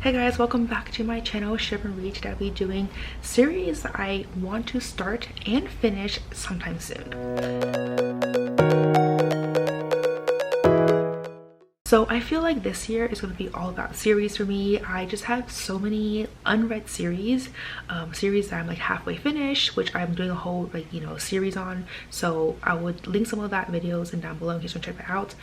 Hey guys, welcome back to my channel. Ship and Read. Today I'll be doing series that I want to start and finish sometime soon. So I feel like this year is going to be all about series for me. I just have so many unread series that I'm like halfway finished, which I'm doing a whole series on. So I would link some of that videos and down below in case you want to check that out.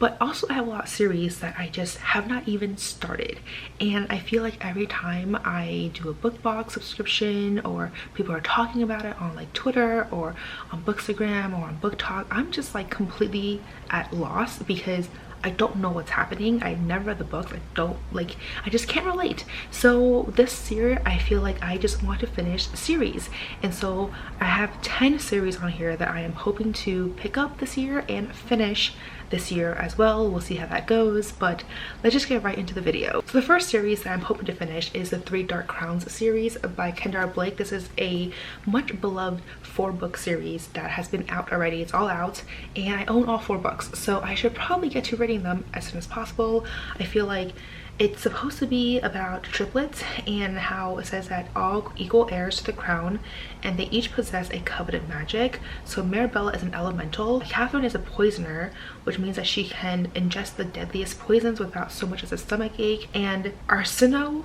But also I have a lot of series that I just have not even started, and I feel like every time I do a book box subscription or people are talking about it on like Twitter or on Bookstagram or on Book Talk, I'm just like completely at loss because I don't know what's happening. I never read the books. I just can't relate. So this year I feel like I just want to finish a series, and so I have 10 series on here that I am hoping to pick up this year and finish this year as well. We'll see how that goes, but let's just get right into the video. So the first series that I'm hoping to finish is the Three Dark Crowns series by Kendra Blake. This is a much beloved 4-book series that has been out already. It's all out and I own all 4 books, so I should probably get to reading them as soon as possible. I feel like it's supposed to be about triplets and how it says that all equal heirs to the crown and they each possess a coveted magic. So Marabella is an elemental, Catherine is a poisoner, which means that she can ingest the deadliest poisons without so much as a stomach ache, and Arsino,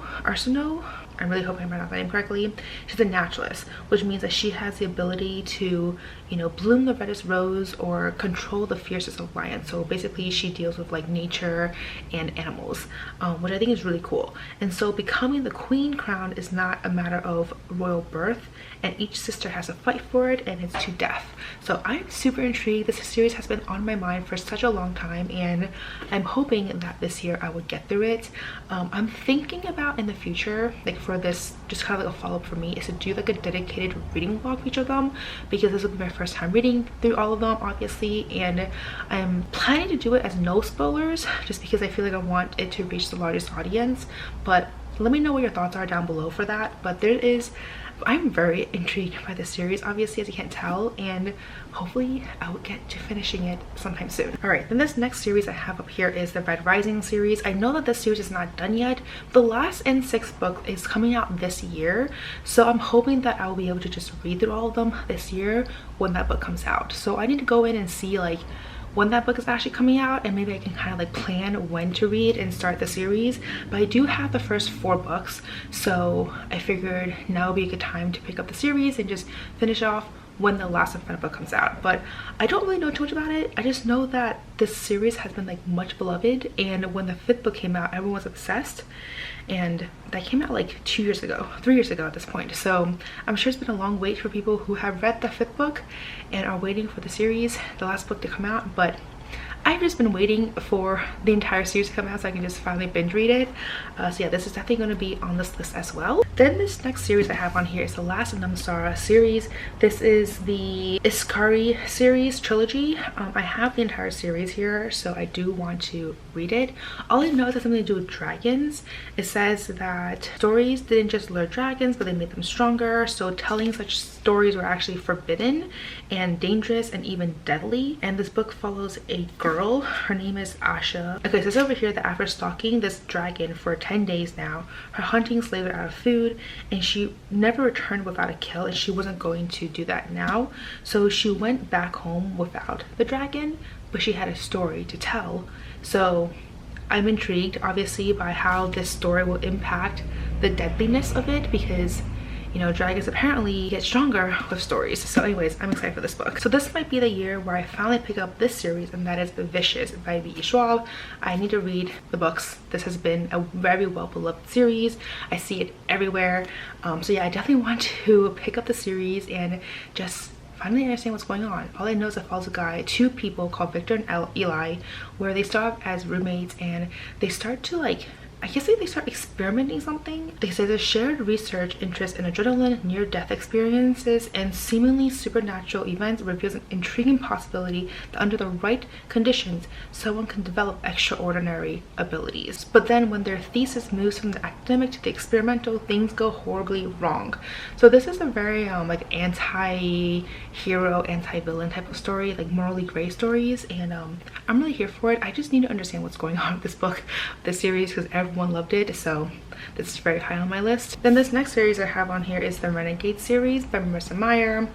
I'm really hoping I pronounced that name correctly, she's a naturalist, which means that she has the ability to, bloom the reddest rose or control the fiercest of lions. So basically she deals with like nature and animals, which I think is really cool. And so becoming the queen crown is not a matter of royal birth, and each sister has to fight for it, and it's to death. So I'm super intrigued. This series has been on my mind for such a long time, and I'm hoping that this year I would get through it. I'm thinking about in the future, like for this, just kind of like a follow-up for me, is to do like a dedicated reading vlog for each of them, because this will be my first time reading through all of them, obviously, and I'm planning to do it as no spoilers just because I feel like I want it to reach the largest audience. But let me know what your thoughts are down below for that. But I'm very intrigued by this series, obviously, as you can't tell, and hopefully I will get to finishing it sometime soon. All right, then this next series I have up here is the Red Rising series. I know that this series is not done yet. The last and 6th book is coming out this year, so I'm hoping that I will be able to just read through all of them this year when that book comes out. So I need to go in and see like when that book is actually coming out, and maybe I can kind of like plan when to read and start the series. But I do have the first 4 books, so I figured now would be a good time to pick up the series and just finish off when the last and final book comes out. But I don't really know too much about it. I just know that this series has been like much beloved, and when the 5th book came out, everyone was obsessed, and that came out like 3 years ago at this point. So I'm sure it's been a long wait for people who have read the 5th book and are waiting for the series, the last book, to come out. But I've just been waiting for the entire series to come out so I can just finally binge read it. So yeah, this is definitely going to be on this list as well. Then this next series I have on here is the last namsara series. This is the Iskari series trilogy. I have the entire series here, so I do want to read it. All I know is it has something to do with dragons. It says that stories didn't just lure dragons, but they made them stronger. So telling such stories were actually forbidden and dangerous and even deadly. And this book follows a girl. Her name is Asha. Okay, so it's over here that after stalking this dragon for 10 days now, her hunting slaved her out of food, and she never returned without a kill, and she wasn't going to do that now. So she went back home without the dragon, but she had a story to tell. So I'm intrigued, obviously, by how this story will impact the deadliness of it, because dragons apparently get stronger with stories. So anyways, I'm excited for this book. So this might be the year where I finally pick up this series, and that is Vicious by V.E. Schwab. I need to read the books. This has been a very well beloved series. I see it everywhere. So yeah, I definitely want to pick up the series and just finally understand what's going on. All I know is it follows a guy, 2 people called Victor and Eli, where they start off as roommates, and they start to I guess they start experimenting something. They say there's shared research interest in adrenaline, near-death experiences, and seemingly supernatural events reveals an intriguing possibility that under the right conditions, someone can develop extraordinary abilities. But then when their thesis moves from the academic to the experimental, things go horribly wrong. So this is a very anti-hero, anti-villain type of story, like morally gray stories, and I'm really here for it. I just need to understand what's going on with this book, this series, because everyone loved it, so this is very high on my list. Then this next series I have on here is the Renegade series by Marissa Meyer.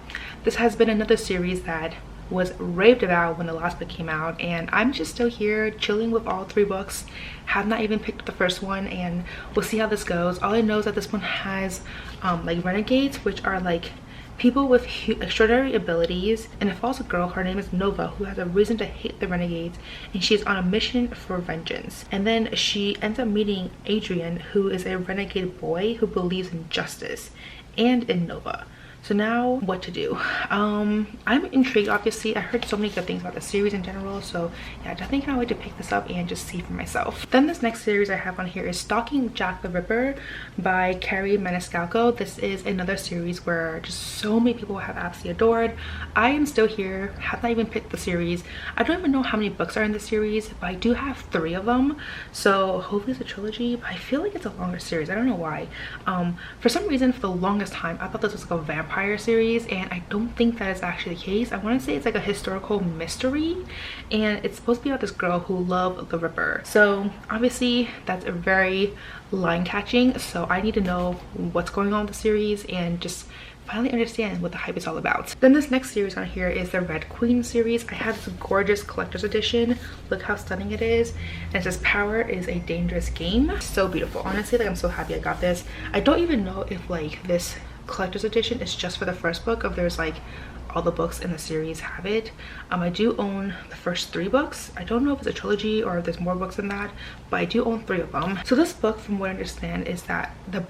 This has been another series that was raved about when the last book came out, and I'm just still here chilling with all 3 books. Have not even picked up the first one, and we'll see how this goes. All I know is that this one has like renegades, which are like people with extraordinary abilities, and it follows a girl. Her name is Nova, who has a reason to hate the renegades, and she's on a mission for vengeance. And then she ends up meeting Adrian, who is a renegade boy who believes in justice and in Nova. So now what to do? I'm intrigued. Obviously I heard so many good things about the series in general, so yeah, definitely can't wait to pick this up and just see for myself. Then this next series I have on here is Stalking Jack the Ripper by Carrie Maniscalco. This is another series where just so many people have absolutely adored. I am still here, have not even picked the series. I don't even know how many books are in the series, but I do have 3 of them, so hopefully it's a trilogy. But I feel like it's a longer series. I don't know why. For some reason, for the longest time I thought this was like a vampire series, and I don't think that is actually the case. I want to say it's like a historical mystery, and it's supposed to be about this girl who loved the Ripper. So obviously that's a very line catching, so I need to know what's going on with the series and just finally understand what the hype is all about. Then this next series on here is the Red Queen series. I have this gorgeous collector's edition. Look how stunning it is, and it says power is a dangerous game. So beautiful. Honestly, like I'm so happy I got this. I don't even know if like this collector's edition is just for the first book, if there's like all the books in the series have it. I do own the first 3 books. I don't know if it's a trilogy or if there's more books than that, but I do own 3 of them. So this book, from what I understand, is that the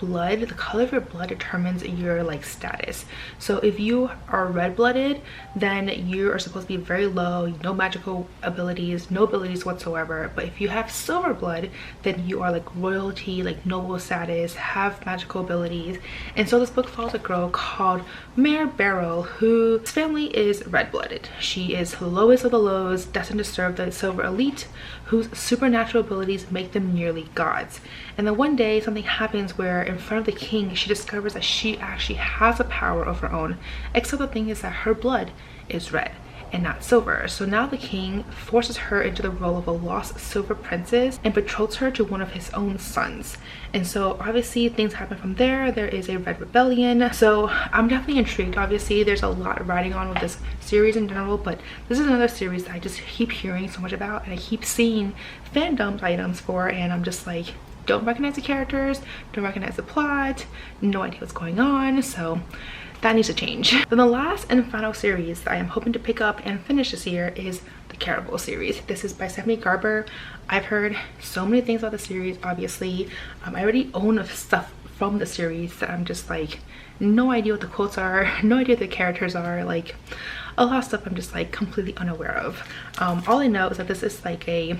color of your blood determines your like status. So if you are red-blooded, then you are supposed to be very low, no magical abilities, no abilities whatsoever. But if you have silver blood, then you are like royalty, like noble status, have magical abilities. And so this book follows a girl called Mare Barrow, whose family is red-blooded. She is the lowest of the lows, destined to serve the silver elite, whose supernatural abilities make them nearly gods. And then one day something happens where in front of the king she discovers that she actually has a power of her own, except the thing is that her blood is red and not silver. So now the king forces her into the role of a lost silver princess and betroths her to one of his own sons. And so obviously things happen from there. There is a red rebellion. So I'm definitely intrigued. Obviously there's a lot riding on with this series in general, but this is another series that I just keep hearing so much about, and I keep seeing fandom items for, and I'm just like, don't recognize the characters, don't recognize the plot, no idea what's going on. So that needs to change. Then the last and final series that I am hoping to pick up and finish this year is the Caribou series. This is by Stephanie Garber. I've heard so many things about the series. Obviously I already own stuff from the series that I'm just like, no idea what the quotes are, no idea what the characters are, like a lot of stuff I'm just like completely unaware of. All I know is that this is like a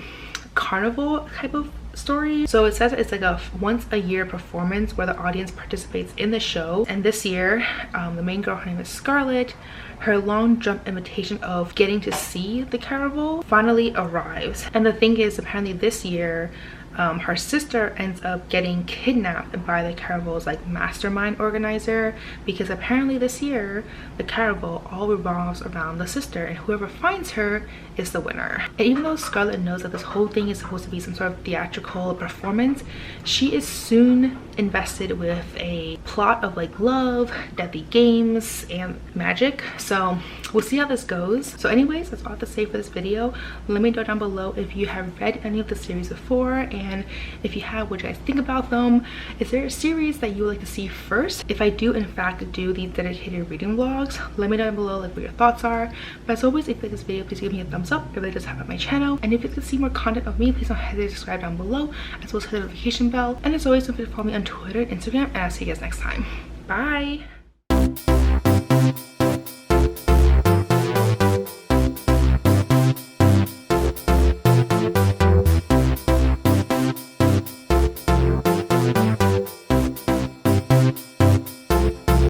carnival type of story. So it says it's like a once a year performance where the audience participates in the show. And this year the main girl, her name is Scarlett, her long jump invitation of getting to see the carnival finally arrives. And the thing is, apparently this year her sister ends up getting kidnapped by the Caravel's like mastermind organizer, because apparently this year the Caravel all revolves around the sister, and whoever finds her is the winner. And even though Scarlett knows that this whole thing is supposed to be some sort of theatrical performance, she is soon invested with a plot of like love, deadly games, and magic. So we'll see how this goes. So anyways, that's all I have to say for this video. Let me know down below if you have read any of the series before, and if you have, what do you guys think about them? Is there a series that you would like to see first? If I do in fact do these dedicated reading vlogs, let me know down below like what your thoughts are. But as always, if you like this video, please give me a thumbs up. It really does help out my channel. And if you like to see more content of me, please don't hesitate to subscribe down below, as well as hit the notification bell. And as always, don't forget to follow me on Twitter and Instagram, and I'll see you guys next time. Bye.